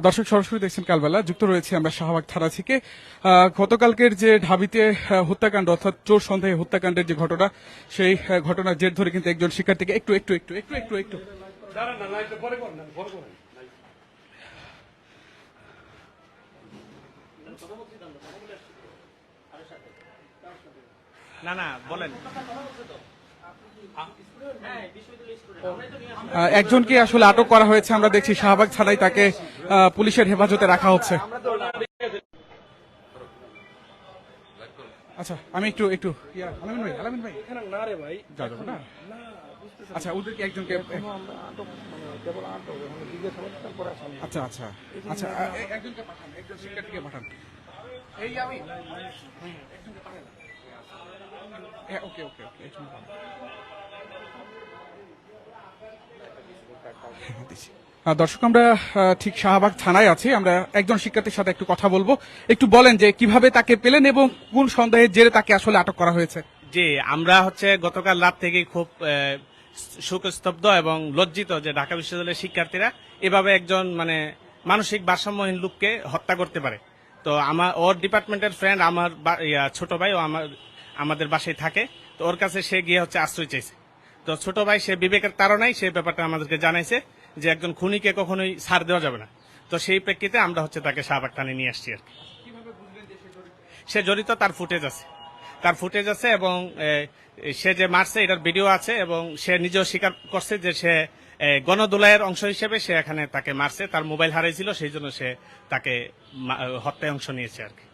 দর্শক সরাসরি দেখছেন কালবেলা যুক্ত রয়েছে আমরা শাহবাগ থানা থেকে। গতকালকের যে ঢাবিতে হত্যাকাণ্ড অর্থাৎ চোর সন্দেহে হত্যাকাণ্ডের যে ঘটনা, সেই ঘটনার জের ধরে কিন্তু একজন শিক্ষার্থীকে একটু বলেন। একজনকে আসলে আটক করা হয়েছে। আমরা দেখছি শাহবাগ থানায় তাকে পুলিশের হেফাজতে রাখা হচ্ছে। আচ্ছা, আমি একটু আলামিন ভাই না রে ভাই, না আচ্ছা, ওদেরকে একজনকে আচ্ছা আচ্ছা আচ্ছা একজনকে পাঠান, একজন শিক্ষার্থীকে পাঠান। এই আমি ওকে ওকে ওকে দর্শক, আমরা ঠিক শাহবাগ থানায় আছি। আমরা একজন শিক্ষার্থীর সাথে একটু কথা বলবো। একটু বলেন যে কিভাবে তাকে পেলেন এবং কোন সন্দেহের জেরে তাকে আসলে আটক করা হয়েছে। জি, আমরা গতকাল রাত থেকে খুব শোকস্তব্ধ এবং লজ্জিত যে ঢাকা বিশ্ববিদ্যালয়ের শিক্ষার্থীরা এভাবে একজন মানসিক ভারসাম্যহীন লোককে হত্যা করতে পারে। তো ওর ডিপার্টমেন্টের ফ্রেন্ড আমার ছোট ভাই, ও আমাদের বাসায় থাকে। তো ওর কাছে সে গিয়ে আশ্রয় চাইছে। তো ছোট ভাই সে বিবেকের তাড়নায় সেই ব্যাপারটা আমাদেরকে জানাইছে যে একজন খুনিকে কখনোই ছাড় দেওয়া যাবে না। তো সেই প্রেক্ষিতে আমরা তাকে শাহবাগ থানায় নিয়ে আসছি আর কি। সে জড়িত, তার ফুটেজ আছে এবং সে যে মারছে এটার ভিডিও আছে এবং সে নিজেও স্বীকার করছে যে সে গণদোলাইয়ের অংশ হিসেবে সে এখানে তাকে মারছে। তার মোবাইল হারাইছিল, সেই জন্য সে তাকে হত্যায় অংশ নিয়েছে আর কি।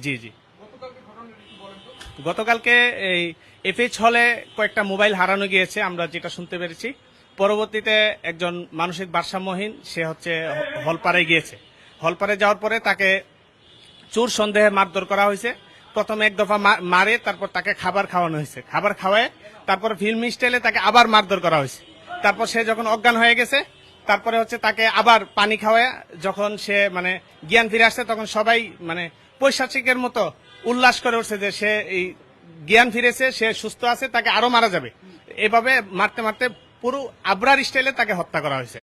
জি জি, গতকালকে এই এফএইচ হলে কয়েকটা মোবাইল হারানো গিয়েছে আমরা যেটা শুনতে পেরেছি। পরবর্তীতে একজন মানসিক ভারসাম্যহীন সে হলপাড়ে গিয়েছে। হলপাড়ে যাওয়ার পরে তাকে চোর সন্দেহে মারধর করা হয়েছে। প্রথমে এক দফা মারে, তারপর তাকে খাবার খাওয়ানো হয়েছে। খাবার খাওয়ায় তারপর ফিল্ম স্টাইলে তাকে আবার মারধর করা হয়েছে। তারপর সে যখন অজ্ঞান হয়ে গেছে, তারপরে তাকে আবার পানি খাওয়ায় যখন সে জ্ঞান ফিরে আসছে, তখন সবাই পৈশাচিকের মতো উল্লাস করে উঠছে যে সে এই জ্ঞান ফিরেছে, সে সুস্থ আছে, তাকে আরো মারা যাবে। এভাবে মারতে মারতে পুরো আবরার স্টাইলে তাকে হত্যা করা হয়েছে।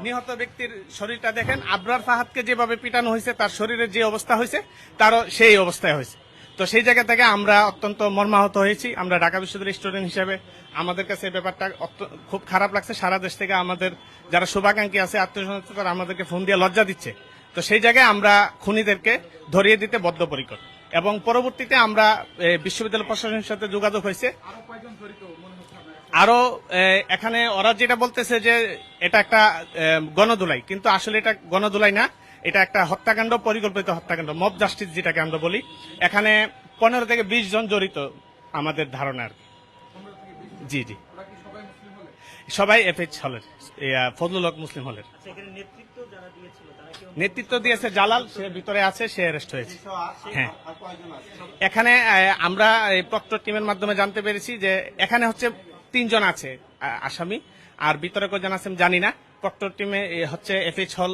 নিহত ব্যক্তির শরীরটা দেখেন, আবরার ফাহাদকে যেভাবে পিটানো হয়েছে, তার শরীরের যে অবস্থা হয়েছে তারও সেই অবস্থায় হয়েছে। তো সেই জায়গা থেকে আমরা অত্যন্ত মর্মাহত হয়েছি। আমরা ঢাকা বিশ্ববিদ্যালয়ের স্টুডেন্ট হিসেবে আমাদের কাছে এই ব্যাপারটা খুব খারাপ লাগছে। সারা দেশ থেকে আমাদের যারা শুভাকাঙ্ক্ষী আছে, আত্মীয় তারা আমাদেরকে ফোন দিয়ে লজ্জা দিচ্ছে। তো সেই জায়গায় আমরা খুনিদেরকে ধরিয়ে দিতে বদ্ধপরিকর এবং পরবর্তীতে আমরা বিশ্ববিদ্যালয় প্রশাসনের সাথে যোগাযোগ হয়েছে। আরো এখানে ওরা যেটা বলতেছে যে এটা একটা গণদোলাই, কিন্তু আসলে এটা গণদোলাই না, এটা একটা হত্যাকাণ্ড, পরিকল্পিত হত্যাকাণ্ড, মব জাস্টিস যেটাকে আমরা বলি। এখানে 15 থেকে 20 জন জড়িত আমাদের ধারণা আর কি। জি জি, সবাই এফএইচ হলের, ফজলুল হক মুসলিম হলের। নেতৃত্ব দিয়েছে জালাল, সে ভিতরে আছে, সে অ্যারেস্ট হয়েছে। হ্যাঁ, এখানে আমরা প্রক্টর টিমের মাধ্যমে জানতে পেরেছি যে এখানে 3 জন আছে আসামি, আর ভিতরে কয়জন আছে জানি না। প্রক্টর টিমে এফএইচ হল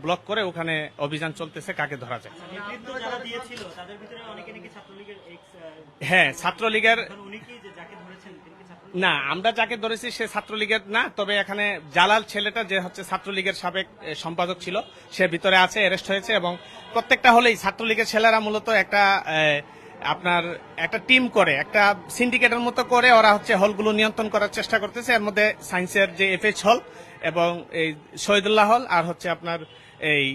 ব্লক করে ওখানে অভিযান চলতেছে, কাকে ধরা যায়। হ্যাঁ, ছাত্রলীগের না, আমরা যাকে ধরেছি সে ছাত্রলীগের না, তবে এখানে জালাল ছেলেটা যে ছাত্রলীগের সাবেক সম্পাদক ছিল, সে ভিতরে আছে, অ্যারেস্ট হয়েছে। এবং প্রত্যেকটা হলেই ছাত্রলীগের ছেলেরা মূলত একটা টিম করে, একটা সিন্ডিকেটের মতো করে ওরা হলগুলো নিয়ন্ত্রণ করার চেষ্টা করতেছে। এর মধ্যে সায়েন্সের যে এফএইচ হল এবং এই শহীদুল্লাহ হল আর আপনার এই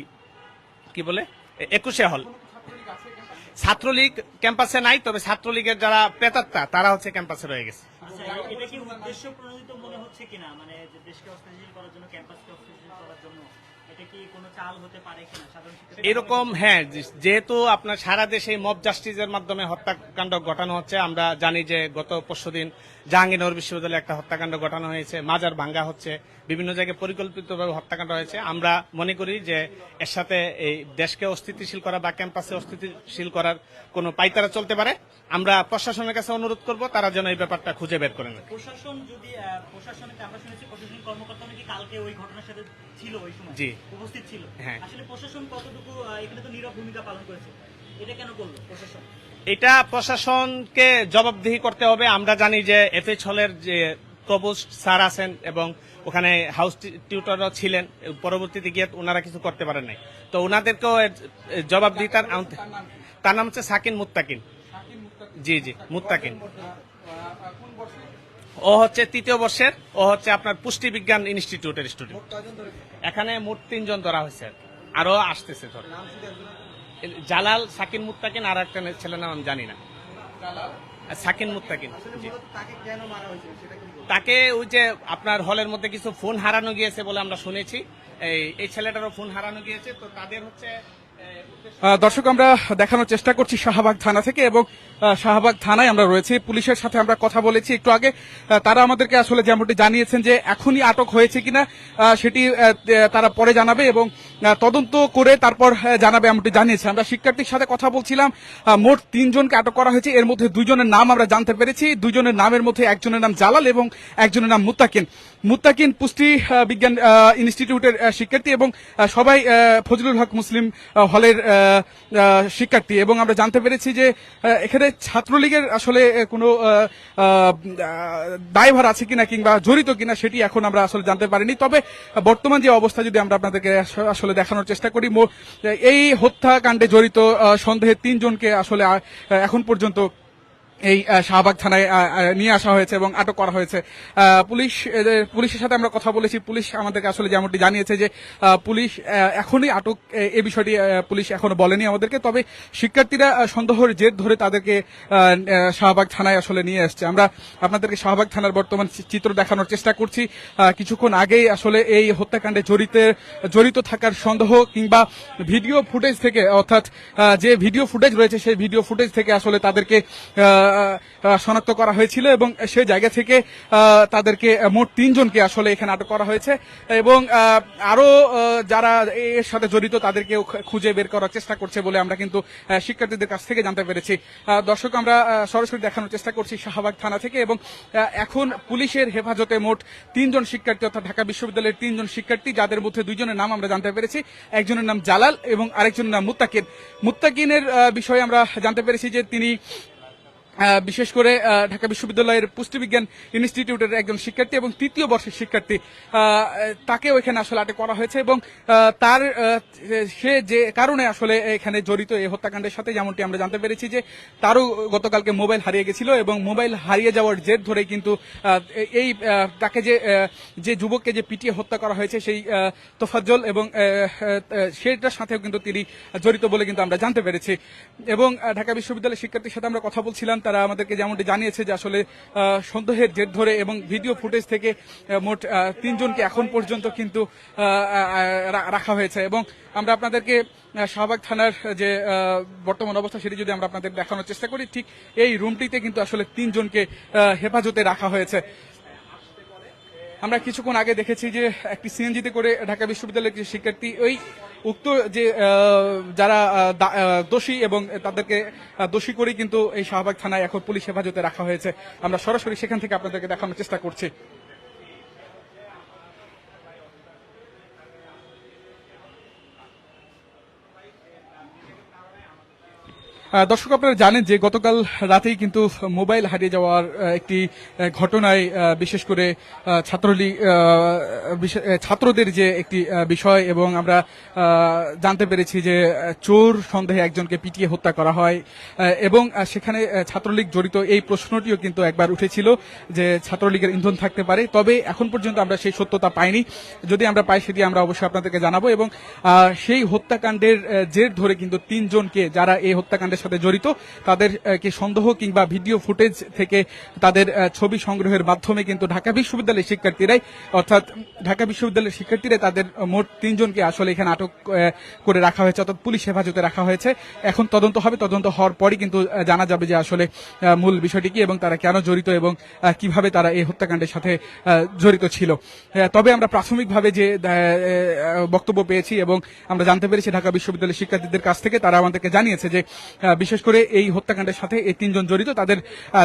কি বলে 21 হল। ছাত্রলীগ ক্যাম্পাসে নাই, তবে ছাত্রলীগের যারা প্রেতাত্মা তারা ক্যাম্পাসে রয়ে গেছে। এটা কি উদ্দেশ্য প্রণোদিত মনে হচ্ছে কিনা, দেশকে অস্থিতিশীল করার জন্য, ক্যাম্পাসকে অস্থিতিশীল করার জন্য এটা কি কোনো চাল হতে পারে কিনা সাধারণ শিক্ষার্থী? এরকম, হ্যাঁ, যেহেতু আপনার সারা দেশে মব জাস্টিসের মাধ্যমে হত্যাকাণ্ড ঘটানো হচ্ছে। আমরা জানি যে গত পরশুদিন জাহাঙ্গীরনগর বিশ্ববিদ্যালয়ে একটা হত্যাকাণ্ড ঘটানো হয়েছে, মাজার ভাঙ্গা হচ্ছে, বিভিন্ন জায়গায় পরিকল্পিতভাবে হত্যাকাণ্ড হয়েছে। আমরা মনে করি যে এর সাথে এই দেশকে অস্থিতিশীল করা বা ক্যাম্পাসে অস্থিতিশীল করার কোনো পাইতারা চলতে পারে। আমরা প্রশাসনের কাছে অনুরোধ করব তারা যেন এই ব্যাপারটা খুঁজে বের করে নেয়। প্রশাসন যদি প্রশাসনের আমরা শুনেছি প্রশাসনিক কর্মকর্তা নাকি কালকে ওই ঘটনার সাথে ছিল, ওই সময় জি উপস্থিত ছিল। হ্যাঁ, আসলে প্রশাসন কতটুকু এখানে তো নীরব ভূমিকা পালন করেছে, এটা কেন করলো প্রশাসন? এটা প্রশাসনকে জবাবদিহি করতে হবে। আমরা জানি যে এফএইচ হলের যে প্রভোস্ট স্যার আছেন এবং ওখানে হাউস টিউটরও ছিলেন, পরবর্তীতে গিয়ে ওনারা কিছু করতে পারেন নাই। তো ওনাদেরকেও জবাব দিতার, তার নাম হচ্ছে সাকিন মুত্তাকিন। জি জি, মুত্তাকিন। ও হচ্ছে 3য় বর্ষের, ও হচ্ছে আপনার পুষ্টি বিজ্ঞান ইনস্টিটিউটের স্টুডেন্ট। এখানে মোট 3 জন ধরা হয়েছে আর কি। আরো আসতেছে ধর। জালাল, সাকিন মুত্তাকিন, আর একটা ছেলের নাম আমি জানি না। সাকিন মুত্তাকিন। জি। তাকে ওই যে আপনার হলের মধ্যে কিছু ফোন হারানো গিয়েছে বলে আমরা শুনেছি। এই ছেলেটারও ফোন হারানো গিয়েছে। তো তাদের হচ্ছে দর্শক, আমরা দেখানোর চেষ্টা করছি শাহবাগ থানা থেকে, এবং শাহবাগ থানায় আমরা রয়েছি। পুলিশের সাথে আমরা কথা বলেছি একটু আগে। তারা আমাদেরকে আসলে যেমনটি জানিয়েছেন যে এখনই আটক হয়েছে কিনা সেটি তারা পরে জানাবে, এবং তদন্ত করে তারপর জানাবে এমনটি জানিয়েছে। আমরা শিক্ষার্থীর সাথে কথা বলছিলাম। মোট 3 জনকে আটক করা হয়েছে। এর মধ্যে 2 জনের নাম আমরা জানতে পেরেছি। 2 জনের নামের মধ্যে একজনের নাম জালাল এবং একজনের নাম মুত্তাকিন। মুত্তাকিন পুষ্টি বিজ্ঞান ইনস্টিটিউটের শিক্ষার্থী, এবং সবাই ফজলুল হক মুসলিম হলের শিক্ষার্থী। এবং আমরা জানতে পেরেছি যে এখানে ছাত্রলীগের আসলে কোনো দায়ভার আছে কিনা কিংবা জড়িত কিনা সেটি এখন আমরা আসলে জানতে পারিনি। তবে বর্তমান যে অবস্থা যদি আমরা আপনাদেরকে আসলে দেখানোর চেষ্টা করি, এই হত্যাকাণ্ডে জড়িত সন্দেহে 3 জনকে আসলে এখন পর্যন্ত এই শাহবাগ থানায় নিয়ে আসা হয়েছে এবং আটক করা হয়েছে। পুলিশের সাথে আমরা কথা বলেছি। পুলিশ আমাদেরকে আসলে যেমনটি জানিয়েছে যে পুলিশ এখনই আটক, এই বিষয়টি পুলিশ এখনো বলেনি আমাদেরকে। তবে শিক্ষার্থীরা সন্দেহের জের ধরে তাদেরকে শাহবাগ থানায় আসলে নিয়ে আসছে। আমরা আপনাদেরকে শাহবাগ থানার বর্তমান চিত্র দেখানোর চেষ্টা করছি। কিছুক্ষণ আগেই আসলে এই হত্যাকাণ্ডে জড়িত থাকার সন্দেহ কিংবা ভিডিও ফুটেজ থেকে, অর্থাৎ যে ভিডিও ফুটেজ রয়েছে সেই ভিডিও ফুটেজ থেকে আসলে তাদেরকে শনাক্ত করা হয়েছিল, এবং সেই জায়গা থেকে তাদেরকে মোট 3 জনকে আসলে এখানে আটক করা হয়েছে, এবং আরো যারা এর সাথে জড়িত তাদেরকেও খুঁজে বের করার চেষ্টা করছে বলে আমরা কিন্তু শিক্ষার্থীদের কাছ থেকে জানতে পেরেছি। দর্শক, আমরা সরাসরি দেখানোর চেষ্টা করছি শাহবাগ থানা থেকে, এবং এখন পুলিশের হেফাজতে মোট 3 জন শিক্ষার্থী, অর্থাৎ ঢাকা বিশ্ববিদ্যালয়ের 3 জন শিক্ষার্থী, যাদের মধ্যে 2 জনের নাম আমরা জানতে পেরেছি। একজনের নাম জালাল এবং আরেকজনের নাম মুত্তাকিন। মুত্তাকিনের বিষয়ে আমরা জানতে পেরেছি যে তিনি বিশেষ করে ঢাকা বিশ্ববিদ্যালয়ের পুষ্টিবিজ্ঞান ইনস্টিটিউটের একজন শিক্ষার্থী এবং 3য় বর্ষের শিক্ষার্থী। তাকে ওইখানে আসলে আটক করা হয়েছে, এবং তার সে যে কারণে আসলে এখানে জড়িত এই হত্যাকাণ্ডের সাথে, যেমনটি আমরা জানতে পেরেছি যে তারও গতকালকে মোবাইল হারিয়ে গেছিল, এবং মোবাইল হারিয়ে যাওয়ার জের ধরে কিন্তু এই তাকে যে যুবককে যে পিটিয়ে হত্যা করা হয়েছে সেই তোফাজ্জল, এবং সেটার সাথেও কিন্তু তিনি জড়িত বলে কিন্তু আমরা জানতে পেরেছি। এবং ঢাকা বিশ্ববিদ্যালয়ের শিক্ষার্থীর সাথে আমরা কথা বলছিলাম। তারা আমাদেরকে যেমনটি জানিয়েছে যে আসলে সন্দেহের জের ধরে এবং ভিডিও ফুটেজ থেকে মোট 3 জনকে এখন পর্যন্ত কিন্তু রাখা হয়েছে। এবং আমরা আপনাদেরকে শাহবাগ থানার যে বর্তমান অবস্থা সেটি যদি আমরা আপনাদের দেখানোর চেষ্টা করি, ঠিক এই রুমটিতে কিন্তু আসলে 3 জনকে হেফাজতে রাখা হয়েছে। আমরা কিছুক্ষণ আগে দেখেছি যে একটি সিএনজিতে করে ঢাকা বিশ্ববিদ্যালয়ের যে শিক্ষার্থী, ওই উক্ত যে যারা দোষী এবং তাদেরকে দোষী করে কিন্তু এই শাহবাগ থানায় এখন পুলিশ হেফাজতে রাখা হয়েছে। আমরা সরাসরি সেখান থেকে আপনাদেরকে দেখানোর চেষ্টা করছি। দর্শক, আপনারা জানেন যে গতকাল রাতেই কিন্তু মোবাইল হারিয়ে যাওয়ার একটি ঘটনায় বিশেষ করে ছাত্রদের যে একটি বিষয়, এবং আমরা জানতে পেরেছি যে চোর সন্দেহে একজনকে পিটিয়ে হত্যা করা হয়, এবং সেখানে ছাত্রলীগ জড়িত এই প্রশ্নটিও কিন্তু একবার উঠেছিল যে ছাত্রলীগের ইন্ধন থাকতে পারে। তবে এখন পর্যন্ত আমরা সেই সত্যতা পাইনি। যদি আমরা পাই সেটি আমরা অবশ্যই আপনাদেরকে জানাবো। এবং সেই হত্যাকাণ্ডের জের ধরে কিন্তু 3 জনকে, যারা এই হত্যাকাণ্ডের সাথে জড়িত, তাদেরকে সন্দেহ কিংবা ভিডিও ফুটেজ থেকে তাদের ছবি সংগ্রহের মাধ্যমে কিন্তু ঢাকা বিশ্ববিদ্যালয়ের শিক্ষার্থীরাই, অর্থাৎ ঢাকা বিশ্ববিদ্যালয়ের শিক্ষার্থীরা তাদের মোট 3 জনকে আসলে এখানে আটক করে রাখা হয়েছে, অর্থাৎ পুলিশ হেফাজতে রাখা হয়েছে। এখন তদন্ত হবে, তদন্ত হওয়ার পরই কিন্তু জানা যাবে যে আসলে মূল বিষয়টি কি এবং তারা কেন জড়িত এবং কিভাবে তারা এই হত্যাকাণ্ডের সাথে জড়িত ছিল। তবে আমরা প্রাথমিকভাবে যে বক্তব্য পেয়েছি এবং আমরা জানতে পেরেছি ঢাকা বিশ্ববিদ্যালয়ের শিক্ষার্থীদের কাছ থেকে, তারা আমাদেরকে জানিয়েছে যে বিশেষ করে এই হত্যাকাণ্ডের সাথে এই 3 জন জড়িত। তাদের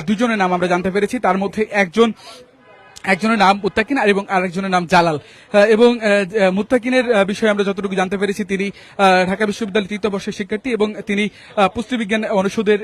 2 জনের নাম আমরা জানতে পেরেছি। তার মধ্যে একজন একজনের নাম মুত্তাকিন আর এবং আরেকজনের নাম জালাল। এবং মুত্তাকিনের বিষয়ে আমরা যতটুকু জানতে পেরেছি তিনি ঢাকা বিশ্ববিদ্যালয়ের তৃতীয় বর্ষের শিক্ষার্থী এবং তিনি পুষ্টিবিজ্ঞান অনুষদের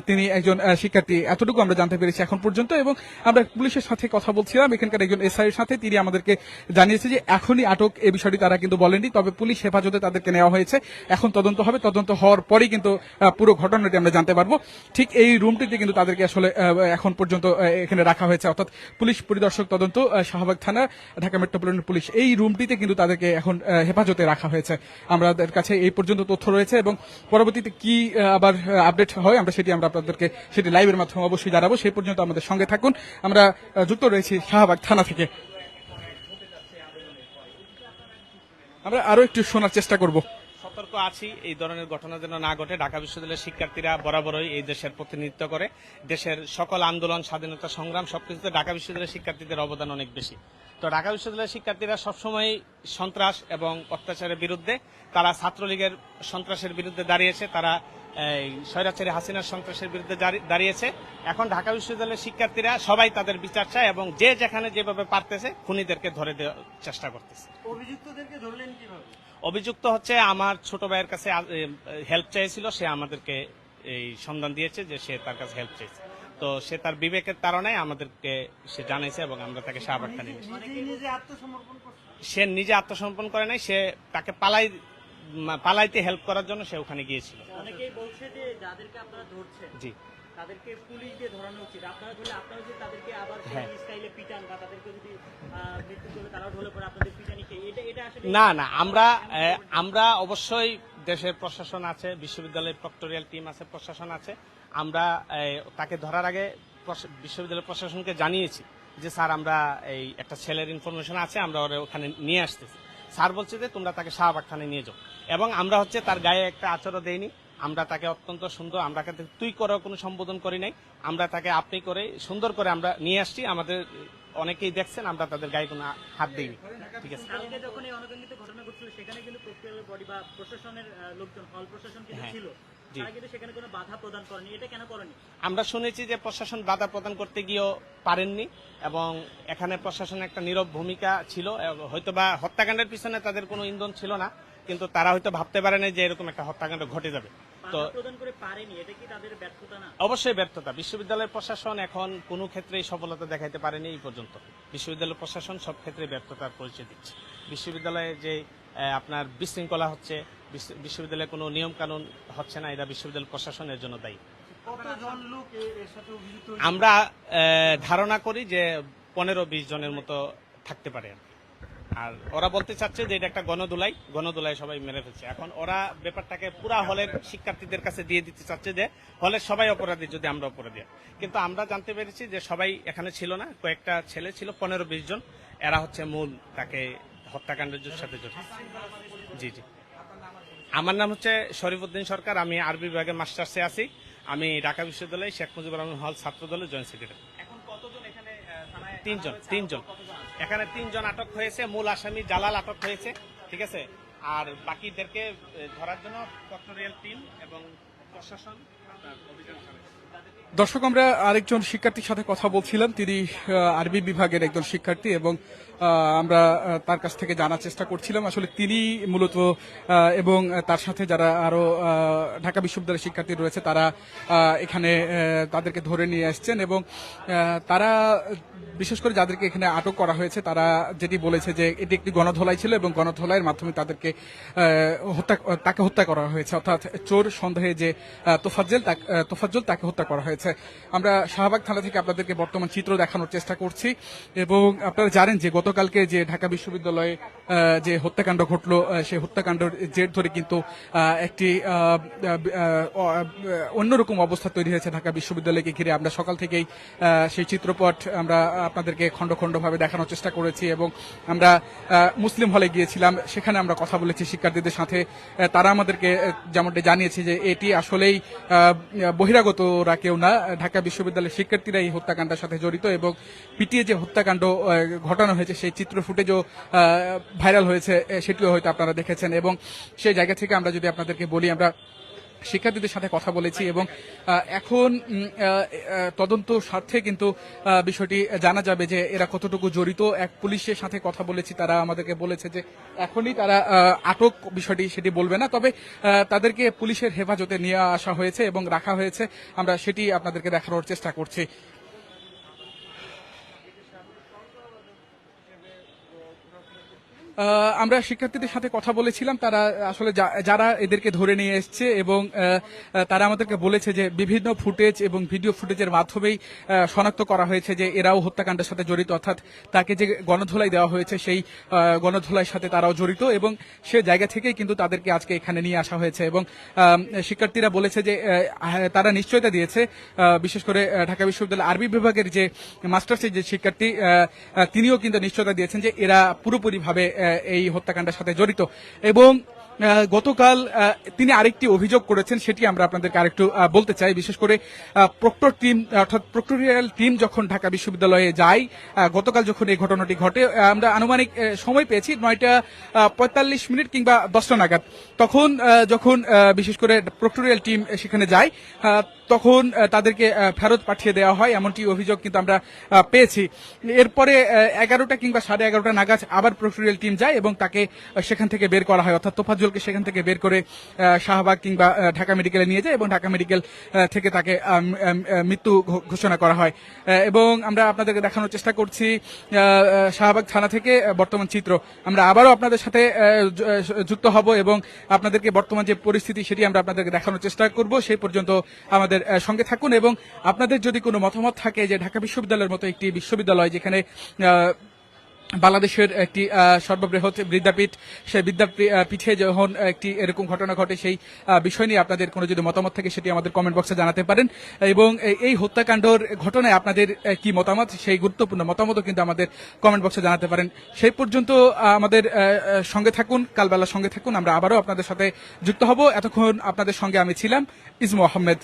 তিনি একজন শিক্ষার্থী, এতটুকু আমরা জানতে পেরেছি এখন পর্যন্ত। এবং আমরা পুলিশের সাথে কথা বলছিলাম এখানকার একজন এসআই এর সাথে, তিনি আমাদেরকে জানিয়েছে যে এখনই আটক এই বিষয়টি তারা কিন্তু বলেননি, তবে পুলিশ হেফাজতে তাদেরকে নেওয়া হয়েছে, এখন তদন্ত হবে, তদন্ত হওয়ার পরেই কিন্তু পুরো ঘটনাটি আমরা জানতে পারবো। ঠিক এই রুমটিতে কিন্তু তাদেরকে আসলে এখন পর্যন্ত এখানে রাখা হয়েছে, অর্থাৎ পুলিশ পরিদর্শক তদন্ত শাহবাগ থানা ঢাকা মেট্রোপলিটন পুলিশ এই রুমটিতে কিন্তু তাদেরকে এখন হেফাজতে রাখা হয়েছে। আমাদের কাছে এই পর্যন্ত তথ্য রয়েছে এবং পরবর্তীতে কি আবার আপডেট হয় আমরা আপনাদেরকে সেটি লাইভের মাধ্যমে অবশ্যই জানাবো। সেই পর্যন্ত আমাদের সঙ্গে থাকুন, আমরা যুক্ত রয়েছি শাহবাগ থানা থেকে। আমরা আরো একটু শোনার চেষ্টা করব। সতর্ক আছি এই ধরনের ঘটনা যেন না ঘটে। ঢাকা বিশ্ববিদ্যালয়ের শিক্ষার্থীরা বরাবরই এই দেশের প্রতিনিধিত্ব করে, দেশের সকল আন্দোলন, স্বাধীনতা সংগ্রাম সবকিছুতে ঢাকা বিশ্ববিদ্যালয়ের শিক্ষার্থীদের অবদান অনেক বেশি। তো ঢাকা বিশ্ববিদ্যালয়ের শিক্ষার্থীরা সবসময় সন্ত্রাস এবং অত্যাচারের বিরুদ্ধে, তারা ছাত্রলীগের সন্ত্রাসের বিরুদ্ধে দাঁড়িয়েছে, তারা স্বৈরাচারী হাসিনার সন্ত্রাসের বিরুদ্ধে দাঁড়িয়েছে। এখন ঢাকা বিশ্ববিদ্যালয়ের শিক্ষার্থীরা সবাই তাদের বিচার চায় এবং যে যেখানে যেভাবে পারতেছে খুনিদেরকে ধরে দেওয়ার চেষ্টা করতেছে। অভিযুক্তদেরকে ধরলেন কিভাবে? অভিযুক্ত হচ্ছে আমার ছোট ভাইয়ের কাছে হেল্প চেয়েছিল, সে আমাদেরকে এই সন্ধান দিয়েছে যে সে তার কাছে হেল্প চেয়েছে, তো সে তার বিবেকের তাড়নায় আমাদেরকে সে জানাইছে এবং আমরা তাকে শাহবাগ থানায় নিয়েছি। সে নিজে আত্মসমর্পণ করে নাই, সে তাকে পালাইতে হেল্প করার জন্য সে ওখানে গিয়েছিল। অনেকেই বলছে যে যাদেরকে আপনারা ধরছেন জি, তাদেরকে পুলিশ দিয়ে ধরানো উচিত, আপনারা ধরলে আপনারা যদি তাদেরকে আবার হ্যাঁ। স্টাইলে পিটান বা তাদেরকে যদি মৃত্যু করলে তারাও ঢলে পড়ে আপনাদের পিটানি খেয়ে, এটা আসলে না আমরা অবশ্যই দেশের প্রশাসন আছে, বিশ্ববিদ্যালয়ের প্রক্টোরিয়াল টিম আছে, প্রশাসন আছে। আমরা তাকে ধরার আগে বিশ্ববিদ্যালয় প্রশাসনকে জানিয়েছি যে স্যার আমরা এই একটা ছেলের ইনফরমেশন আছে, আমরা ওরা ওখানে নিয়ে আসতেছি। স্যার বলছে যে তোমরা তাকে শাহবাগ থানায় নিয়ে যাও, এবং আমরা হচ্ছে তার গায়ে একটা আচরণ দেইনি, আমরা তাকে অত্যন্ত সুন্দর, আমরা তাকে তুই করে কোনো সম্বোধন করি নাই, আমরা তাকে আপনি করে সুন্দর করে আমরা নিয়ে আসছি। আমাদের অনেকেই দেখছেন, আমরা তাদের গায়ে কোনো হাত দিইনি। ঠিক আছে, কালকে যখন এই অনগণিত ঘটনা ঘটছিল সেখানে কিন্তু প্রক্টোরিয়াল বডি বা প্রশাসনের লোকজন, হল প্রশাসন কিন্তু হ্যাঁ, ছিল, জি। তারা কিন্তু সেখানে কোনো বাধা প্রদান করেনি, এটা কেন করেনি? আমরা শুনেছি যে প্রশাসন বাধা প্রদান করতে গিয়েও পারেননি, এবং এখানে প্রশাসনের একটা নীরব ভূমিকা ছিল। হয়তোবা হত্যাকাণ্ডের পিছনে তাদের কোনো ইন্ধন ছিল না, কিন্তু তারা হয়তো ভাবতে পারেনি যে এরকম একটা হত্যাকাণ্ড ঘটে যাবে। তো বাধা প্রদান করে পারেনি, এটা কি তাদের ব্যর্থতা না? অবশ্যই ব্যর্থতা। বিশ্ববিদ্যালয়ের প্রশাসন এখন কোনো ক্ষেত্রেই সফলতা দেখাইতে পারেনি এই পর্যন্ত। বিশ্ববিদ্যালয় প্রশাসন সব ক্ষেত্রে ব্যর্থতার পরিচয় দিচ্ছে। বিশ্ববিদ্যালয়ে যে আপনার বিশৃঙ্খলা হচ্ছে, বিশ্ববিদ্যালয়ে কোনো নিয়ম কানুন হচ্ছে না, এটা বিশ্ববিদ্যালয় প্রশাসনের জন্য দায়ী। কতজন লোক এর সাথে অভিযুক্ত? আমরা ধারণা করি যে 15-20 জনের মতো থাকতে পারে। আর ওরা বলতে চাচ্ছে যে এটা একটা গণদুলাই সবাই মেরে ফেলছে। এখন ওরা ব্যাপারটাকে পুরা হলের শিক্ষার্থীদের কাছে দিয়ে দিতে চাচ্ছে যে হলের সবাই অপরাধী যদি আমরা অপরাধী। কিন্তু আমরা জানতে পেরেছি যে সবাই এখানে ছিল না, কয়েকটা ছেলে ছিল, 15-20 জন, এরা হচ্ছে মূল তাকে হত্যাকাণ্ডের সাথে জড়িত। জি জি, আমার নাম হচ্ছে শরীফউদ্দিন সরকার, আমি আরবি বিভাগের মাস্টার্সে আছি। আমি ঢাকা বিশ্ববিদ্যালয় শেখ মুজিবুর রহমান হল ছাত্র দলের জয়েন্ট সেক্রেটারি। এখন কতজন এখানে? তিনজন এখানে 3 জন আটক হয়েছে। মূল আসামি জালাল আটক হয়েছে, ঠিক আছে। আর বাকিদেরকে ধরার জন্য প্রক্টোরিয়াল টিম এবং প্রশাসন অভিযান চালাচ্ছে। দর্শক, আমরা আরেকজন শিক্ষার্থীর সাথে কথা বলছিলাম, তিনি আরবি বিভাগের একজন শিক্ষার্থী এবং আমরা তার কাছ থেকে জানার চেষ্টা করছিলাম আসলে তিনি মূলত এবং তার সাথে যারা আরো ঢাকা বিশ্ববিদ্যালয়ের শিক্ষার্থী রয়েছে তারা এখানে তাদেরকে ধরে নিয়ে আসছেন এবং তারা বিশেষ করে যাদেরকে এখানে আটক করা হয়েছে তারা যেটি বলেছে যে এটি একটি গণধোলাই ছিল এবং গণধোলাইয়ের মাধ্যমে তাদেরকে তাকে হত্যা করা হয়েছে, অর্থাৎ চোর সন্দেহে যে তোফাজ্জল তাকে হত্যা করা হয়েছে। আমরা শাহবাগ থানা থেকে আপনাদেরকে বর্তমান চিত্র দেখানোর চেষ্টা করছি এবং আপনারা জানেন যে গতকালকে যে ঢাকা বিশ্ববিদ্যালয়ে যে হত্যাকাণ্ড ঘটলো সেই হত্যাকাণ্ডের জের ধরে কিন্তু একটি অন্যরকম অবস্থা তৈরি হয়েছে ঢাকা বিশ্ববিদ্যালয়কে ঘিরে। আমরা সকাল থেকেই সেই চিত্রপট আমরা আপনাদেরকে খণ্ড খণ্ড ভাবে দেখানোর চেষ্টা করেছি এবং আমরা মুসলিম হলে গিয়েছিলাম, সেখানে আমরা কথা বলেছি শিক্ষার্থীদের সাথে। তারা আমাদেরকে যেমনটি জানিয়েছে যে এটি আসলেই বহিরাগতরা কেউ না, ঢাকা বিশ্ববিদ্যালয়ের শিক্ষার্থীরা এই হত্যাকাণ্ডের সাথে জড়িত এবং পিটিয়ে যে হত্যাকাণ্ড ঘটানো হয়েছে সেই চিত্র ফুটেজও ভাইরাল হয়েছে, সেটিও হয়তো আপনারা দেখেছেন। এবং সেই জায়গা থেকে আমরা যদি আপনাদেরকে বলি, আমরা শিক্ষার্থীদের সাথে কথা বলেছি এবং এখন তদন্ত স্বার্থে কিন্তু বিষয়টি জানা যাবে যে এরা কতটুকু জড়িত। এক পুলিশের সাথে কথা বলেছি, তারা আমাদেরকে বলেছে যে এখনই তারা আটক বিষয়টি সেটি বলবে না, তবে তাদেরকে পুলিশের হেফাজতে নিয়ে আসা হয়েছে এবং রাখা হয়েছে। আমরা সেটি আপনাদেরকে দেখানোর চেষ্টা করছি। আমরা শিক্ষার্থীদের সাথে কথা বলেছিলাম, তারা আসলে যারা এদেরকে ধরে নিয়ে এসছে এবং তারা আমাদেরকে বলেছে যে বিভিন্ন ফুটেজ এবং ভিডিও ফুটেজের মাধ্যমেই শনাক্ত করা হয়েছে যে এরাও হত্যাকাণ্ডের সাথে জড়িত, অর্থাৎ তাকে যে গণধোলাই দেওয়া হয়েছে সেই গণধোলাইয়ের সাথে তারাও জড়িত এবং সে জায়গা থেকেই কিন্তু তাদেরকে আজকে এখানে নিয়ে আসা হয়েছে। এবং শিক্ষার্থীরা বলেছে যে তারা নিশ্চয়তা দিয়েছে, বিশেষ করে ঢাকা বিশ্ববিদ্যালয় আরবি বিভাগের যে মাস্টার্সের যে শিক্ষার্থী তিনিও কিন্তু নিশ্চয়তা দিয়েছেন যে এরা পুরোপুরিভাবে এই হত্যাকাণ্ডের সাথে জড়িত। এবং গতকাল তিনি আরেকটি অভিযোগ করেছেন, সেটি আমরা আপনাদেরকে আরেকটু বলতে চাই। বিশেষ করে প্রক্টর টিম অর্থাৎ প্রক্টোরিয়াল টিম যখন ঢাকা বিশ্ববিদ্যালয়ে যায়, গতকাল যখন এই ঘটনাটি ঘটে, আমরা আনুমানিক সময় পেয়েছি 9:45 কিংবা 10টা নাগাদ। তখন যখন বিশেষ করে প্রক্টোরিয়াল টিম সেখানে যায় তখন তাদেরকে ফেরত পাঠিয়ে দেওয়া হয়, এমনটি অভিযোগ কিন্তু আমরা পেয়েছি। এরপরে 11টা কিংবা 11:30 নাগাদ আবার প্রক্টোরিয়াল টিম যায় এবং তাকে সেখান থেকে বের করা হয়, অর্থাৎ তোফাজ্জলকে সেখান থেকে বের করে শাহবাগ কিংবা ঢাকা মেডিকেলে নিয়ে যায় এবং ঢাকা মেডিকেল থেকে তাকে মৃত্যু ঘোষণা করা হয়। এবং আমরা আপনাদেরকে দেখানোর চেষ্টা করছি শাহবাগ থানা থেকে বর্তমান চিত্র। আমরা আবারও আপনাদের সাথে যুক্ত হব এবং আপনাদেরকে বর্তমান যে পরিস্থিতি সেটি আমরা আপনাদেরকে দেখানোর চেষ্টা করব। সেই পর্যন্ত আমাদের সঙ্গে থাকুন এবং আপনাদের যদি কোনো মতামত থাকে যে ঢাকা বিশ্ববিদ্যালয়ের মতো একটি বিশ্ববিদ্যালয় যেখানে বাংলাদেশের একটি সর্ববৃহৎ বিদ্যাপীঠ, সেই বিদ্যাপীঠে যখন একটি এরকম ঘটনা ঘটে, সেই বিষয় নিয়ে আপনাদের কোনো যদি মতামত থাকে সেটি আমাদের কমেন্ট বক্সে জানাতে পারেন। এবং এই হত্যাকাণ্ডের ঘটনায় আপনাদের কি মতামত, সেই গুরুত্বপূর্ণ মতামতও কিন্তু আমাদের কমেন্ট বক্সে জানাতে পারেন। সেই পর্যন্ত আমাদের সঙ্গে থাকুন, কালবেলার সঙ্গে থাকুন। আমরা আবারও আপনাদের সাথে যুক্ত হব। এতক্ষণ আপনাদের সঙ্গে আমি ছিলাম ইসমু আহমেদ।